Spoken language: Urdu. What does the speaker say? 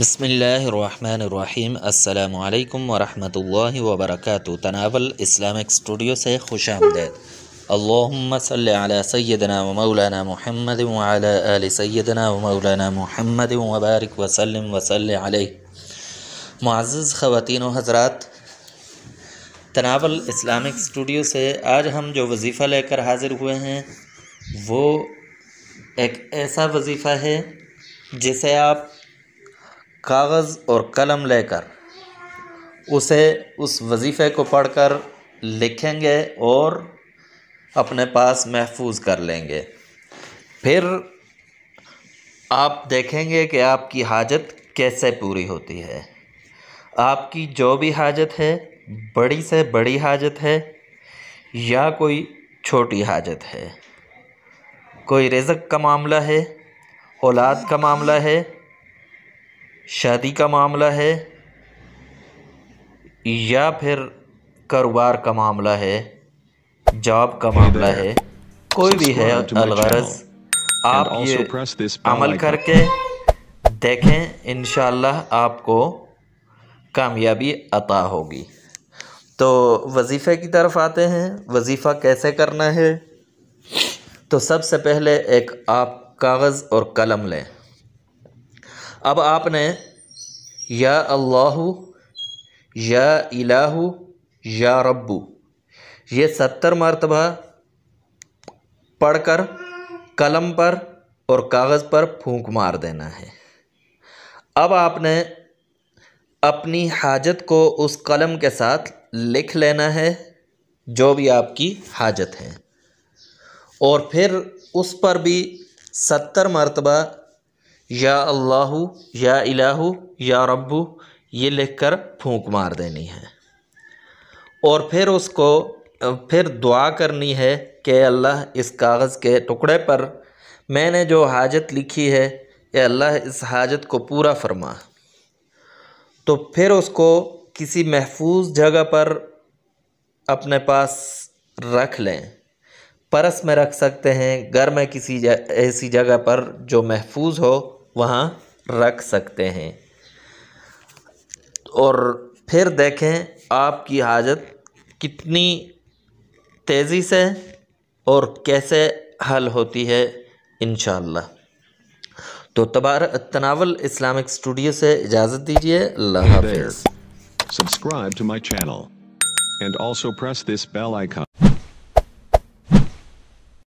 بسم اللہ الرحمن الرحیم۔ السلام علیکم ورحمۃ اللہ وبرکاتہ۔ تناول اسلامک اسٹوڈیو سے خوش آمدید۔ اللہم صلی علی سیدنا و مولانا محمد وعلی آل سیدنا و مولانا محمد وبارک وسلم وصلی علیہ۔ معزز خواتین و حضرات، تناول اسلامک اسٹوڈیو سے آج ہم جو وظیفہ لے کر حاضر ہوئے ہیں وہ ایک ایسا وظیفہ ہے جسے آپ کاغذ اور قلم لے کر اس وظیفے کو پڑھ کر لکھیں گے اور اپنے پاس محفوظ کر لیں گے۔ پھر آپ دیکھیں گے کہ آپ کی حاجت کیسے پوری ہوتی ہے۔ آپ کی جو بھی حاجت ہے، بڑی سے بڑی حاجت ہے یا کوئی چھوٹی حاجت ہے، کوئی رزق کا معاملہ ہے، اولاد کا معاملہ ہے، شادی کا معاملہ ہے یا پھر کاروبار کا معاملہ ہے، جاب کا معاملہ ہے، کوئی بھی ہے الغرض، آپ یہ عمل کر کے دیکھیں، انشاءاللہ آپ کو کامیابی عطا ہوگی۔ تو وظیفے کی طرف آتے ہیں۔ وظیفہ کیسے کرنا ہے؟ تو سب سے پہلے ایک آپ کاغذ اور قلم لیں۔ اب آپ نے یا اللہ، یا الہ، یا رب یہ 70 مرتبہ پڑھ کر قلم پر اور کاغذ پر پھونک مار دینا ہے۔ اب آپ نے اپنی حاجت کو اس قلم کے ساتھ لکھ لینا ہے، جو بھی آپ کی حاجت ہے، اور پھر اس پر بھی 70 مرتبہ یا اللہ، یا الہ، یا رب یہ لکھ کر پھونک مار دینی ہے، اور پھر دعا کرنی ہے کہ اللہ اس کاغذ کے ٹکڑے پر میں نے جو حاجت لکھی ہے، اے اللہ اس حاجت کو پورا فرما۔ تو پھر اس کو کسی محفوظ جگہ پر اپنے پاس رکھ لیں۔ پرس میں رکھ سکتے ہیں، گھر میں کسی ایسی جگہ پر جو محفوظ ہو وہاں رکھ سکتے ہیں، اور پھر دیکھیں آپ کی حاجت کتنی تیزی سے اور کیسے حل ہوتی ہے انشاءاللہ۔ تو تناول اسلامک اسٹوڈیو سے اجازت دیجیے۔ اللہ حافظ۔ Subscribe to my channel and also press this bell icon.